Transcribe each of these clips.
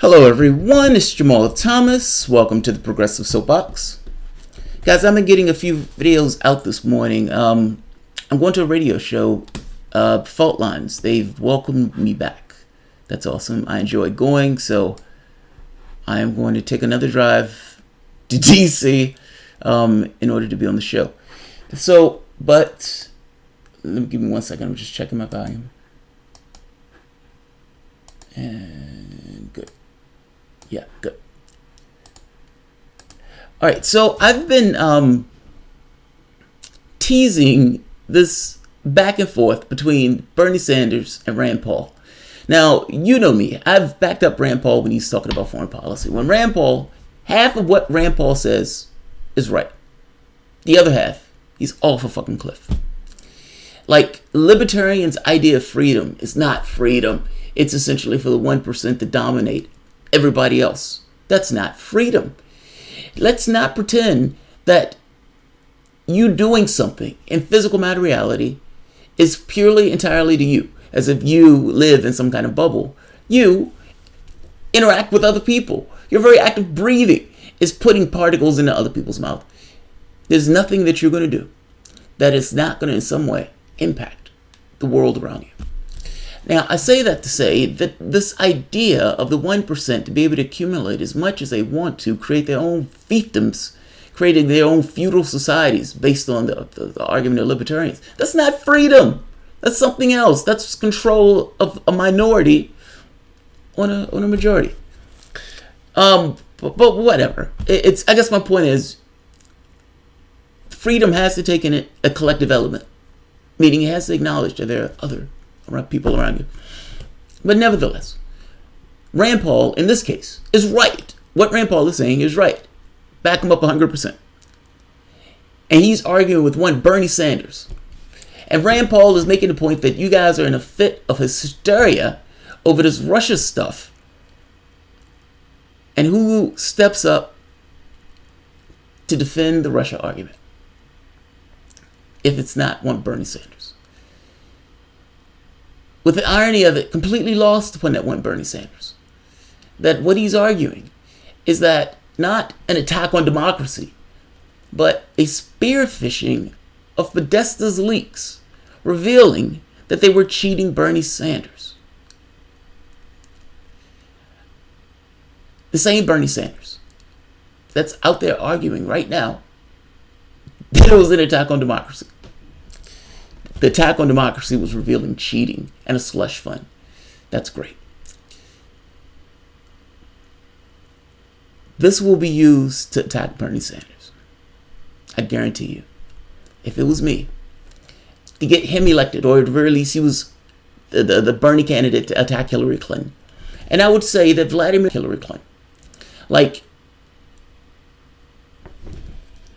Hello everyone, it's Jamal Thomas. Welcome to the Progressive Soapbox. Guys, I've been getting a few videos out this morning. I'm going to a radio show, Fault Lines. They've welcomed me back. That's awesome. I enjoy going, so I am going to take another drive to DC in order to be on the show. But give me 1 second. I'm just checking my volume. And good. Yeah, good. All right, so I've been teasing this back and forth between Bernie Sanders and Rand Paul. Now, you know me. I've backed up Rand Paul when he's talking about foreign policy. When Rand Paul, half of what Rand Paul says is right. The other half, he's off a fucking cliff. Like, libertarians' idea of freedom is not freedom. It's essentially for the 1% to dominate everybody else. That's not freedom. Let's not pretend that you doing something in physical materiality is purely entirely to you, as if you live in some kind of bubble. You interact with other people. Your very act of breathing is putting particles into other people's mouth. There's nothing that you're going to do that is not going to in some way impact the world around you. Now, I say that to say that this idea of the 1% to be able to accumulate as much as they want to, create their own fiefdoms, creating their own feudal societies based on the argument of libertarians, that's not freedom. That's something else. That's control of a minority on a majority. But whatever. I guess my point is, freedom has to take in a collective element, meaning it has to acknowledge that there are other people around you. But nevertheless, Rand Paul, in this case, is right. What Rand Paul is saying is right. Back him up 100%. And he's arguing with one Bernie Sanders. And Rand Paul is making the point that you guys are in a fit of hysteria over this Russia stuff. And who steps up to defend the Russia argument? If it's not one Bernie Sanders. With the irony of it completely lost upon that one Bernie Sanders. That what he's arguing is that not an attack on democracy, but a spearfishing of Podesta's leaks revealing that they were cheating Bernie Sanders. The same Bernie Sanders that's out there arguing right now that it was an attack on democracy. The attack on democracy was revealing cheating and a slush fund. That's great. This will be used to attack Bernie Sanders. I guarantee you. If it was me, to get him elected, or at the very least he was the Bernie candidate to attack Hillary Clinton. And I would say that Hillary Clinton. Like,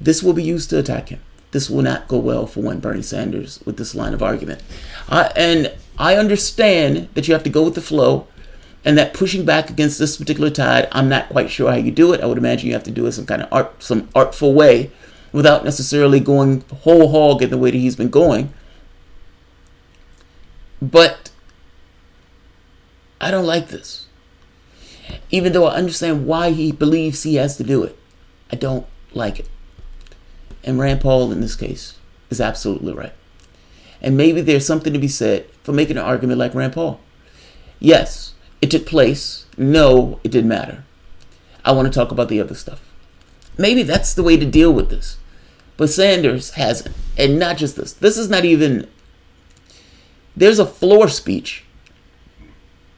this will be used to attack him. This will not go well for one Bernie Sanders with this line of argument. And I understand that you have to go with the flow, and that pushing back against this particular tide, I'm not quite sure how you do it. I would imagine you have to do it some artful way without necessarily going whole hog in the way that he's been going. But I don't like this. Even though I understand why he believes he has to do it, I don't like it. And Rand Paul, in this case, is absolutely right. And maybe there's something to be said for making an argument like Rand Paul. Yes, it took place. No, it didn't matter. I want to talk about the other stuff. Maybe that's the way to deal with this. But Sanders hasn't. And not just this. This is not even... There's a floor speech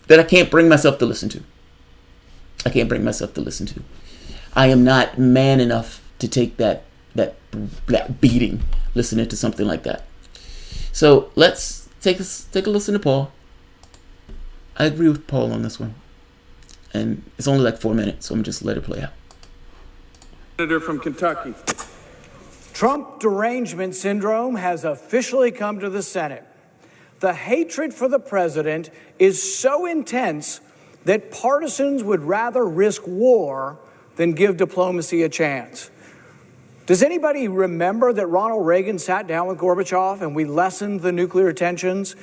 that I can't bring myself to listen to. I am not man enough to take that beating listening to something like that. So let's take a listen to Paul. I agree with Paul on this one, and it's only like 4 minutes, so I'm just let it play out. Senator from Kentucky. Trump derangement syndrome has officially come to the Senate. The hatred for the president is so intense that partisans would rather risk war than give diplomacy a chance. Does anybody remember that Ronald Reagan sat down with Gorbachev and we lessened the nuclear tensions?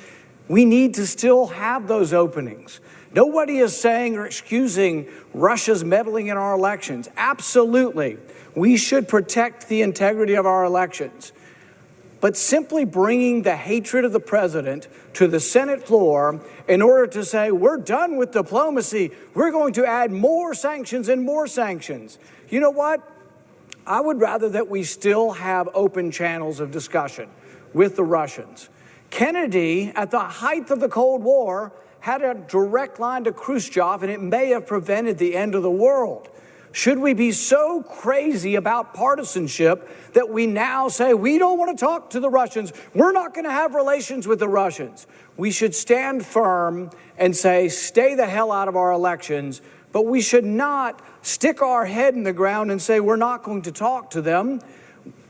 We need to still have those openings. Nobody is saying or excusing Russia's meddling in our elections. Absolutely, we should protect the integrity of our elections. But simply bringing the hatred of the president to the Senate floor in order to say, we're done with diplomacy, we're going to add more sanctions and more sanctions. You know what? I would rather that we still have open channels of discussion with the Russians. Kennedy, at the height of the Cold War, had a direct line to Khrushchev, and it may have prevented the end of the world. Should we be so crazy about partisanship that we now say, we don't want to talk to the Russians, we're not going to have relations with the Russians? We should stand firm and say, stay the hell out of our elections, but we should not stick our head in the ground and say, we're not going to talk to them.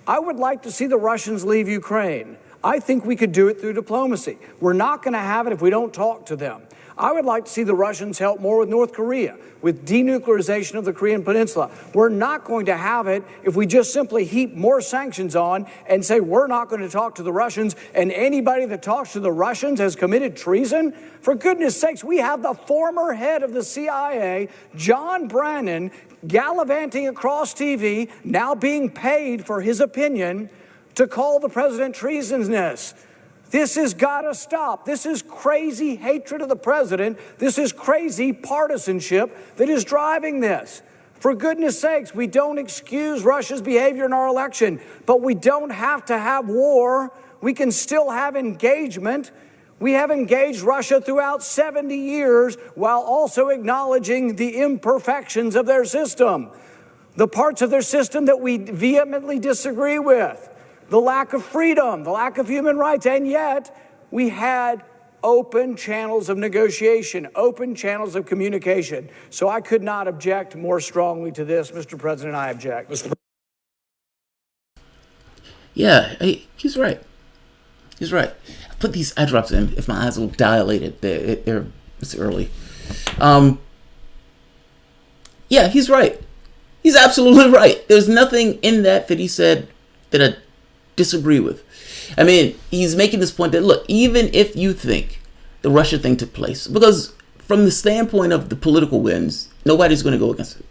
I would like to see the Russians leave Ukraine. I think we could do it through diplomacy. We're not going to have it if we don't talk to them. I would like to see the Russians help more with North Korea, with denuclearization of the Korean Peninsula. We're not going to have it if we just simply heap more sanctions on and say we're not going to talk to the Russians, and anybody that talks to the Russians has committed treason. For goodness sakes, we have the former head of the CIA, John Brennan, gallivanting across TV, now being paid for his opinion, to call the president treasonous. This has got to stop. This is crazy hatred of the president. This is crazy partisanship that is driving this. For goodness sakes, we don't excuse Russia's behavior in our election, but we don't have to have war. We can still have engagement. We have engaged Russia throughout 70 years while also acknowledging the imperfections of their system, the parts of their system that we vehemently disagree with. The lack of freedom, the lack of human rights, and yet we had open channels of negotiation, open channels of communication. So I could not object more strongly to this, Mr. President. I object. Yeah, he's right. He's right. I put these eye drops in if my eyes look dilated. It's early. Yeah, he's right. He's absolutely right. There's nothing in that he said that I disagree with. I mean, he's making this point that, look, even if you think the Russia thing took place, because from the standpoint of the political wins, nobody's going to go against it.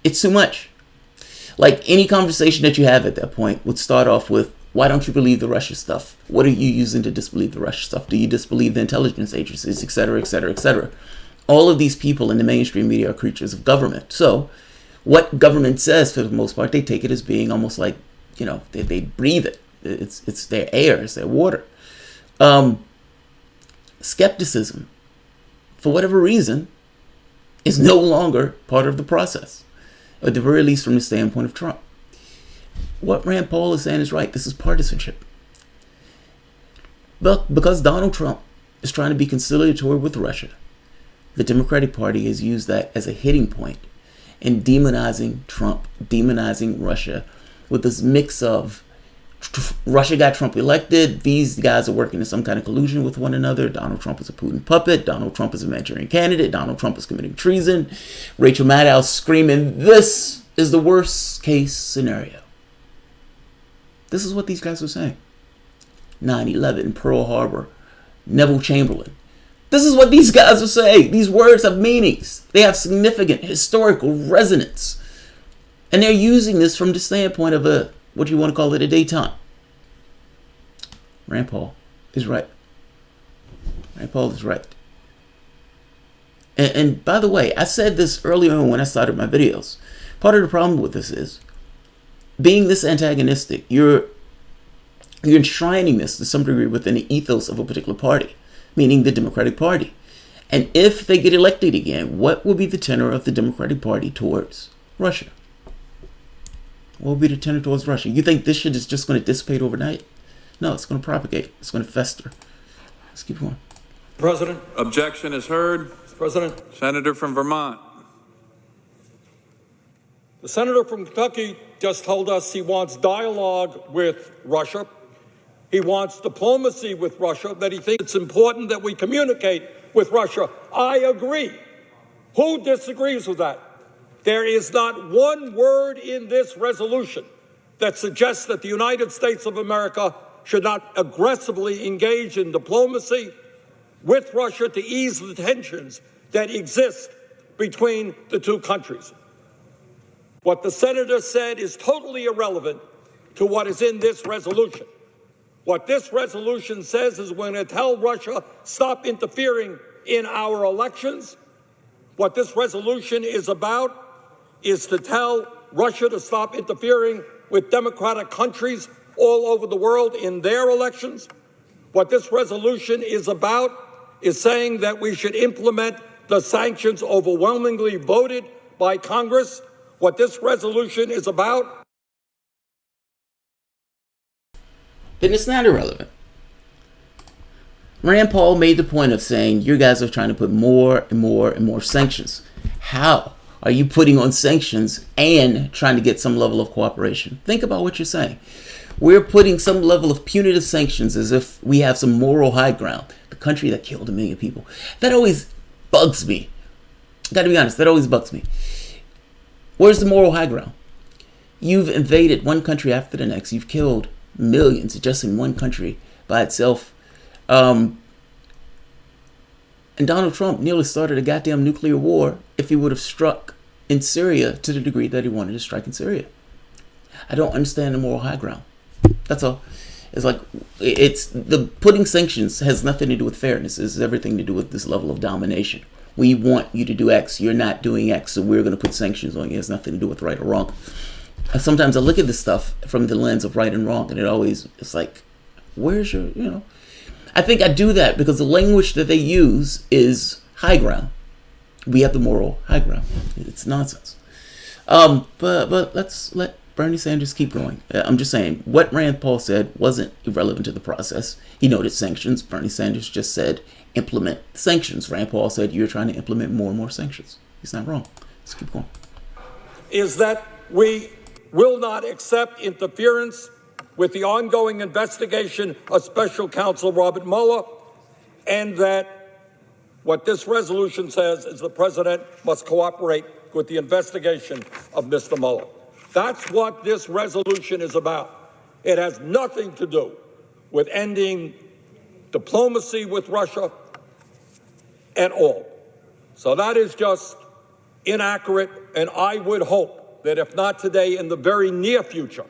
It's too much. Like, any conversation that you have at that point would start off with, why don't you believe the Russia stuff? What are you using to disbelieve the Russia stuff? Do you disbelieve the intelligence agencies, et cetera, et cetera, et cetera? All of these people in the mainstream media are creatures of government. So what government says, for the most part, they take it as being almost like, you know, they breathe it. It's their air, it's their water. Skepticism, for whatever reason, is no longer part of the process, at the very least from the standpoint of Trump. What Rand Paul is saying is right. This is partisanship. But because Donald Trump is trying to be conciliatory with Russia, the Democratic Party has used that as a hitting point in demonizing Trump, demonizing Russia, with this mix of Russia got Trump elected, these guys are working in some kind of collusion with one another, Donald Trump is a Putin puppet, Donald Trump is a Manchurian candidate, Donald Trump is committing treason, Rachel Maddow screaming, this is the worst case scenario. This is what these guys are saying. 9/11, Pearl Harbor, Neville Chamberlain. This is what these guys are saying. These words have meanings. They have significant historical resonance. And they're using this from the standpoint of what you want to call it, a détente. Rand Paul is right. Rand Paul is right. And by the way, I said this earlier on when I started my videos. Part of the problem with this is, being this antagonistic, you're enshrining this to some degree within the ethos of a particular party, meaning the Democratic Party. And if they get elected again, what will be the tenor of the Democratic Party towards Russia? What will be the tenor towards Russia? You think this shit is just going to dissipate overnight? No, it's going to propagate. It's going to fester. Let's keep going. President. Objection is heard. Mr. President. Senator from Vermont. The senator from Kentucky just told us he wants dialogue with Russia. He wants diplomacy with Russia, that he thinks it's important that we communicate with Russia. I agree. Who disagrees with that? There is not one word in this resolution that suggests that the United States of America should not aggressively engage in diplomacy with Russia to ease the tensions that exist between the two countries. What the senator said is totally irrelevant to what is in this resolution. What this resolution says is we're going to tell Russia, stop interfering in our elections. What this resolution is about is to tell Russia to stop interfering with democratic countries all over the world in their elections. What this resolution is about is saying that we should implement the sanctions overwhelmingly voted by Congress. What this resolution is about. Then it's not irrelevant. Rand Paul made the point of saying, you guys are trying to put more and more and more sanctions. How are you putting on sanctions and trying to get some level of cooperation? Think about what you're saying. We're putting some level of punitive sanctions as if we have some moral high ground. The country that killed 1 million people. That always bugs me. Gotta be honest, that always bugs me. Where's the moral high ground? You've invaded one country after the next. You've killed millions just in one country by itself. And Donald Trump nearly started a goddamn nuclear war if he would have struck in Syria to the degree that he wanted to strike in Syria. I don't understand the moral high ground. That's all. It's like, it's the putting sanctions has nothing to do with fairness. It's everything to do with this level of domination. We want you to do X. You're not doing X, so we're going to put sanctions on you. It has nothing to do with right or wrong. Sometimes I look at this stuff from the lens of right and wrong, and it's like, where's your, I think I do that because the language that they use is high ground. We have the moral high ground. It's nonsense. But let's let Bernie Sanders keep going. I'm just saying, what Rand Paul said wasn't irrelevant to the process. He noted sanctions. Bernie Sanders just said, implement sanctions. Rand Paul said, you're trying to implement more and more sanctions. He's not wrong. Let's keep going. Is that we will not accept interference with the ongoing investigation of Special Counsel Robert Mueller, and that what this resolution says is the president must cooperate with the investigation of Mr. Mueller. That's what this resolution is about. It has nothing to do with ending diplomacy with Russia at all. So that is just inaccurate, and I would hope that if not today, in the very near future,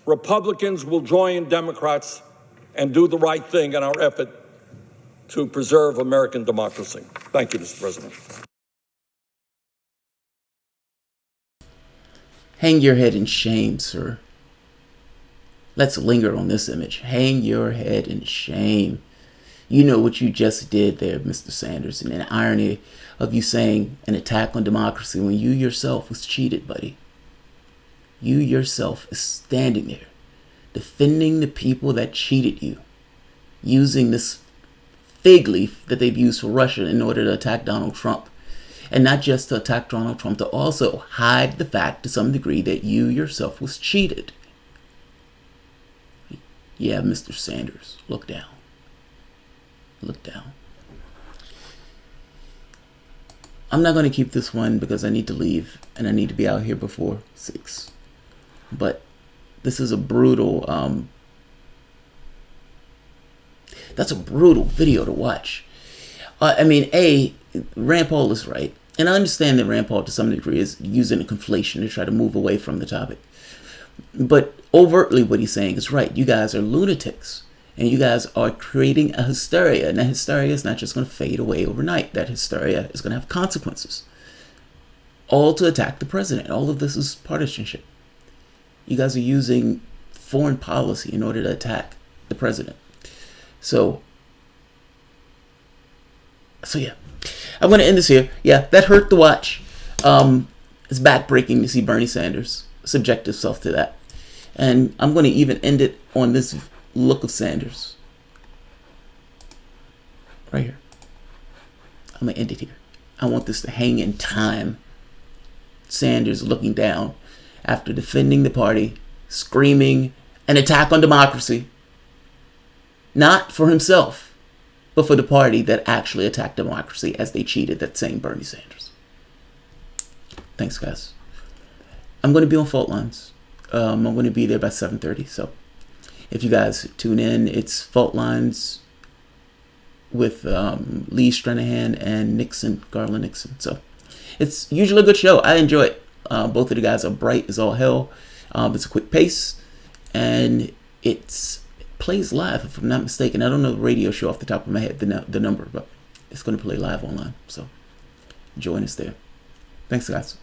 Republicans will join Democrats and do the right thing in our effort to preserve American democracy. Thank you, Mr. President. Hang your head in shame, sir. Let's linger on this image. Hang your head in shame. You know what you just did there, Mr. Sanders, and the irony of you saying an attack on democracy when you yourself was cheated, buddy. You yourself is standing there, defending the people that cheated you, using this fig leaf that they've used for Russia in order to attack Donald Trump. And not just to attack Donald Trump, to also hide the fact to some degree that you yourself was cheated. Yeah, Mr. Sanders, look down. Look down. I'm not going to keep this one because I need to leave and I need to be out here before 6. But this is a brutal, that's a brutal video to watch. Rand Paul is right. And I understand that Rand Paul to some degree is using a conflation to try to move away from the topic. But overtly what he's saying is right. You guys are lunatics. And you guys are creating a hysteria. And that hysteria is not just going to fade away overnight. That hysteria is going to have consequences. All to attack the president. All of this is partisanship. You guys are using foreign policy in order to attack the president. So yeah. I'm going to end this here. Yeah, that hurt to watch. It's backbreaking to see Bernie Sanders subject himself to that. And I'm going to even end it on this look of Sanders. Right here. I'm going to end it here. I want this to hang in time. Sanders looking down after defending the party, screaming an attack on democracy. Not for himself, but for the party that actually attacked democracy as they cheated that same Bernie Sanders. Thanks, guys. I'm going to be on Fault Lines. I'm going to be there by 7:30. So If you guys tune in, it's Fault Lines with Lee Stranahan and Garland Nixon. So it's usually a good show. I enjoy it. Both of the guys are bright as all hell. It's a quick pace, and it plays live, if I'm not mistaken. I don't know the radio show off the top of my head, the number, but it's going to play live online. So join us there. Thanks, guys.